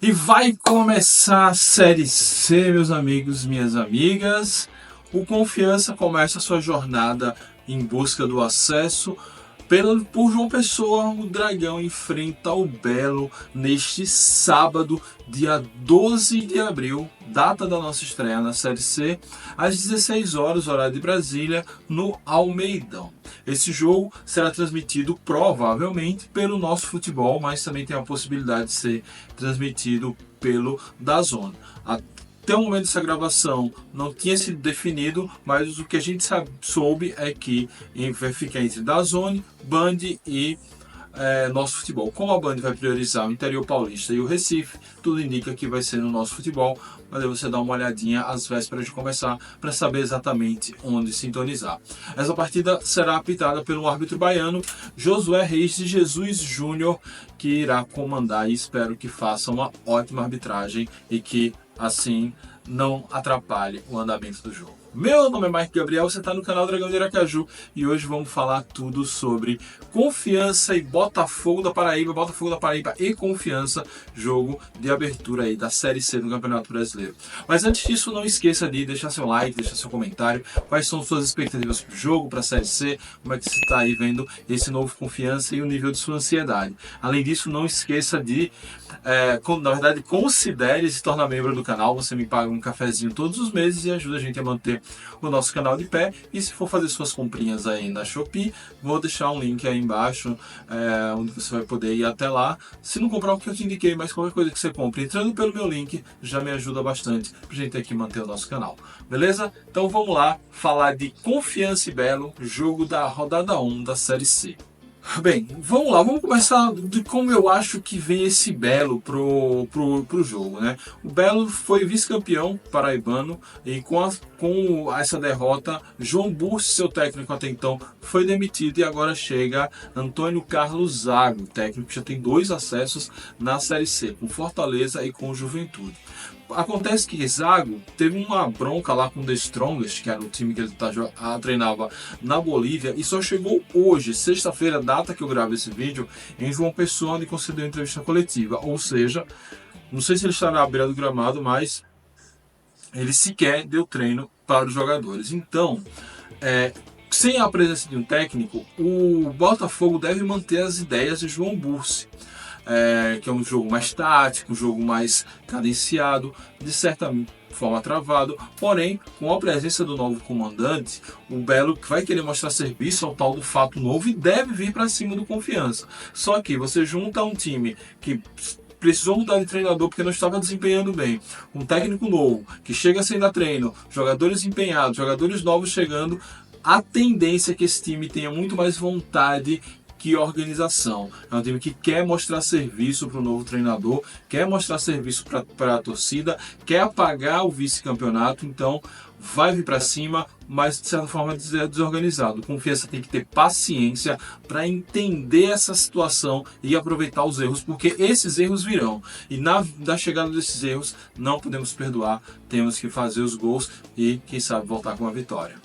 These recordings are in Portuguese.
E vai começar a Série C, meus amigos, minhas amigas. O Confiança começa a sua jornada em busca do acesso. Por João Pessoa, o Dragão enfrenta o Belo neste sábado, dia 12 de abril, data da nossa estreia na Série C, às 16 horas, horário de Brasília, no Almeidão. Esse jogo será transmitido provavelmente pelo Nosso Futebol, mas também tem a possibilidade de ser transmitido pelo DAZN. Até o momento dessa gravação não tinha sido definido, mas o que a gente soube é que vai ficar entre DAZN, Band e Nosso Futebol. Como a Band vai priorizar o interior paulista e o Recife, tudo indica que vai ser no Nosso Futebol, mas aí você dá uma olhadinha às vésperas de começar para saber exatamente onde sintonizar. Essa partida será apitada pelo árbitro baiano Josué Reis de Jesus Júnior, que irá comandar, e espero que faça uma ótima arbitragem e que assim não atrapalhe o andamento do jogo. Meu nome é Mike Gabriel, você está no canal Dragão de Aracaju e hoje vamos falar tudo sobre Confiança e Botafogo da Paraíba, e Confiança, jogo de abertura aí da Série C do Campeonato Brasileiro. Mas antes disso, não esqueça de deixar seu like, deixar seu comentário, quais são suas expectativas para o jogo, para a Série C, como é que você está aí vendo esse novo Confiança e o nível de sua ansiedade. Além disso, não esqueça de, considere se tornar membro do canal, você me paga um cafezinho todos os meses e ajuda a gente a manter o nosso canal de pé. E se for fazer suas comprinhas aí na Shopee, vou deixar um link aí embaixo, onde você vai poder ir até lá. Se não comprar o que eu te indiquei, mas qualquer coisa que você compre entrando pelo meu link, já me ajuda bastante pra gente aqui manter o nosso canal, beleza? Então vamos lá falar de Confiança e Belo, jogo da rodada 1 da Série C. Bem, vamos lá, vamos começar de como eu acho que vem esse Belo pro jogo, né? O Belo foi vice-campeão paraibano e com essa derrota, João Bursi, seu técnico até então, foi demitido e agora chega Antônio Carlos Zago, técnico que já tem 2 acessos na Série C, com Fortaleza e com Juventude. Acontece que Zago teve uma bronca lá com o The Strongest, que era o time que ele treinava na Bolívia, e só chegou hoje, sexta-feira, data que eu gravo esse vídeo, em João Pessoa, onde concedeu entrevista coletiva. Ou seja, não sei se ele está na beira do gramado, mas ele sequer deu treino para os jogadores. Então, sem a presença de um técnico, o Botafogo deve manter as ideias de João Bursi. Que é um jogo mais tático, um jogo mais cadenciado, de certa forma travado, porém, com a presença do novo comandante, o Belo vai querer mostrar serviço ao tal do fato novo e deve vir para cima do Confiança. Só que você junta um time que precisou mudar de treinador porque não estava desempenhando bem, um técnico novo, que chega sem dar treino, jogadores empenhados, jogadores novos chegando, a tendência é que esse time tenha muito mais vontade que organização. É um time que quer mostrar serviço para o novo treinador, quer mostrar serviço para a torcida, quer apagar o vice-campeonato, então vai vir para cima, mas de certa forma desorganizado. Confiança tem que ter paciência para entender essa situação e aproveitar os erros, porque esses erros virão. E na chegada desses erros não podemos perdoar, temos que fazer os gols e quem sabe voltar com a vitória.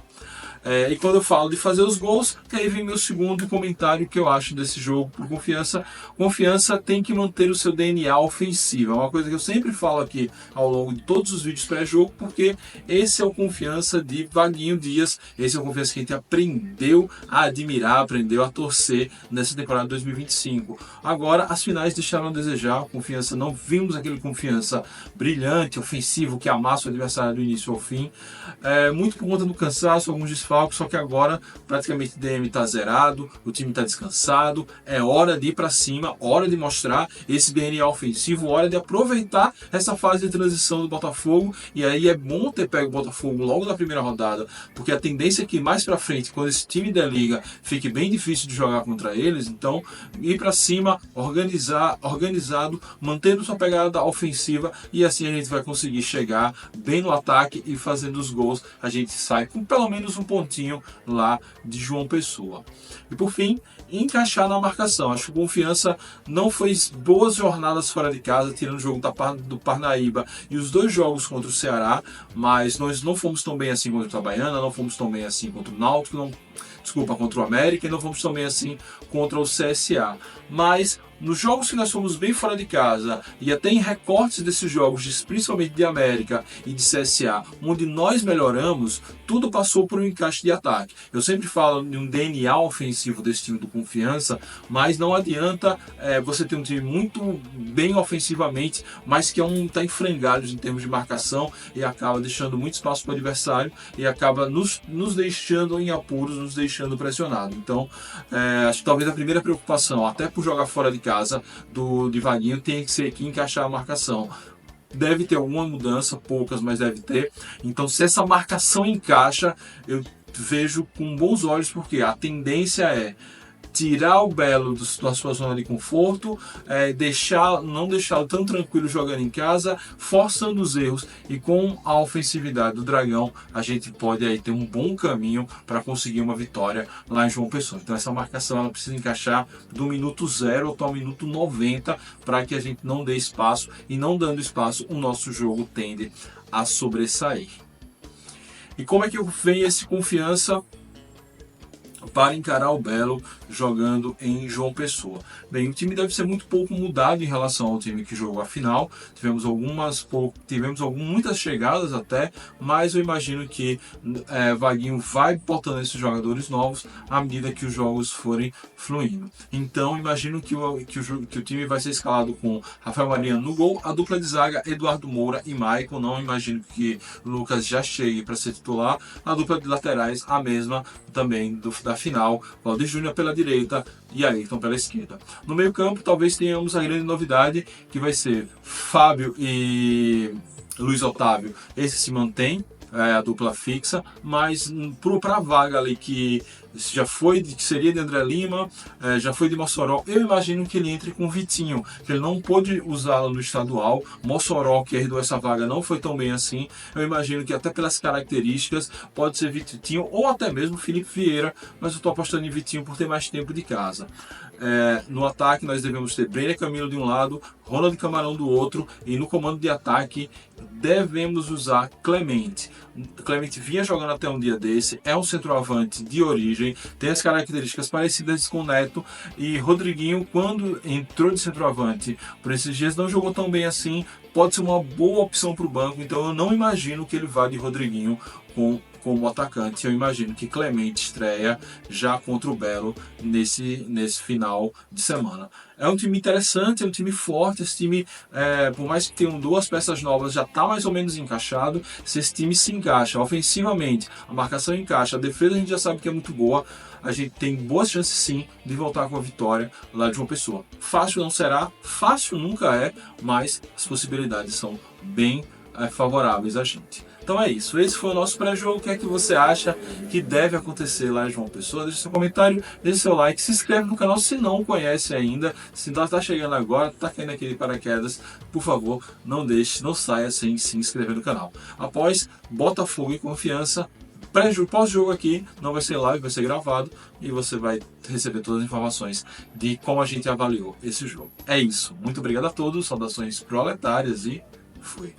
E quando eu falo de fazer os gols, aí vem meu segundo comentário que eu acho desse jogo por Confiança. Confiança tem que manter o seu DNA ofensivo. É uma coisa que eu sempre falo aqui ao longo de todos os vídeos pré-jogo, porque esse é o Confiança de Vaguinho Dias. Esse é o Confiança que a gente aprendeu a admirar, aprendeu a torcer nessa temporada de 2025. Agora, as finais deixaram a desejar. Confiança, não vimos aquele Confiança brilhante, ofensivo, que amassa o adversário do início ao fim. Muito por conta do cansaço, alguns desfalques, só que agora praticamente o DM está zerado, o time está descansado, é hora de ir para cima, hora de mostrar esse DNA ofensivo, hora de aproveitar essa fase de transição do Botafogo, e aí é bom ter pego o Botafogo logo na primeira rodada, porque a tendência é que mais para frente, quando esse time da liga fique bem difícil de jogar contra eles, então ir para cima, organizado, mantendo sua pegada ofensiva, e assim a gente vai conseguir chegar bem no ataque e fazendo os gols, a gente sai com pelo menos um pontinho lá de João Pessoa. E por fim, encaixar na marcação. Acho que o Confiança não fez boas jornadas fora de casa, tirando o jogo do Parnaíba e os 2 jogos contra o Ceará, mas nós não fomos tão bem assim contra o Itabaiana, não fomos tão bem assim contra o Náutico, contra o América, e não fomos tão bem assim contra o CSA. mas nos jogos que nós fomos bem fora de casa, e até em recortes desses jogos, principalmente de América e de CSA, onde nós melhoramos, tudo passou por um encaixe de ataque. Eu sempre falo de um DNA ofensivo desse time do Confiança, mas não adianta você ter um time muito bem ofensivamente, mas que está em frangalhos em termos de marcação e acaba deixando muito espaço para o adversário e acaba nos deixando em apuros, nos deixando pressionados. Então, acho que talvez a primeira preocupação, até por jogar fora de casa, de Vaguinho, tem que ser aqui encaixar a marcação. Deve ter alguma mudança, poucas, mas deve ter. Então, se essa marcação encaixa, eu vejo com bons olhos, porque a tendência é tirar o Belo da sua zona de conforto, não deixá-lo tão tranquilo jogando em casa, forçando os erros, e com a ofensividade do Dragão a gente pode aí ter um bom caminho para conseguir uma vitória lá em João Pessoa. Então essa marcação ela precisa encaixar do minuto 0 até o minuto 90 para que a gente não dê espaço, e não dando espaço o nosso jogo tende a sobressair. E como é que vem esse Confiança para encarar o Belo jogando em João Pessoa? Bem, o time deve ser muito pouco mudado em relação ao time que jogou a final. Tivemos muitas chegadas até, mas eu imagino que Vaguinho vai botando esses jogadores novos à medida que os jogos forem fluindo. Então imagino que o time vai ser escalado com Rafael Mariano no gol, a dupla de zaga Eduardo Moura e Maicon. Não imagino que Lucas já chegue para ser titular. A dupla de laterais a mesma também da final, Valdir Júnior pela direita e Ayrton pela esquerda. No meio campo talvez tenhamos a grande novidade, que vai ser Fábio e Luiz Otávio. Esse se mantém, a dupla fixa, mas para a vaga ali que seria de André Lima, já foi de Mossoró, eu imagino que ele entre com Vitinho, que ele não pôde usá-lo no estadual. Mossoró, que herdou essa vaga, não foi tão bem assim. Eu imagino que até pelas características pode ser Vitinho ou até mesmo Felipe Vieira, mas eu estou apostando em Vitinho por ter mais tempo de casa. No ataque nós devemos ter Brenner Camilo de um lado, Ronald Camarão do outro, e no comando de ataque devemos usar Clemente. Clemente vinha jogando até um dia desse, é um centroavante de origem, tem as características parecidas com o Neto, e Rodriguinho, quando entrou de centroavante por esses dias, não jogou tão bem assim, pode ser uma boa opção para o banco. Então eu não imagino que ele vá de Rodriguinho como atacante. Eu imagino que Clemente estreia já contra o Belo nesse final de semana. É um time interessante, é um time forte. Esse time, por mais que tenham duas peças novas, já está mais ou menos encaixado. Se esse time se encaixa ofensivamente, a marcação encaixa, a defesa a gente já sabe que é muito boa, a gente tem boas chances sim de voltar com a vitória lá de João Pessoa. Fácil não será, fácil nunca é, mas as possibilidades são bem favoráveis a gente. Então é isso, esse foi o nosso pré-jogo. O que é que você acha que deve acontecer lá em João Pessoa? Deixe seu comentário, deixe seu like, se inscreve no canal se não conhece ainda. Se está chegando agora, está caindo aquele paraquedas, por favor, não saia sem se inscrever no canal. Após Botafogo e Confiança, pós-jogo aqui, não vai ser live, vai ser gravado, e você vai receber todas as informações de como a gente avaliou esse jogo. É isso, muito obrigado a todos, saudações proletárias e fui!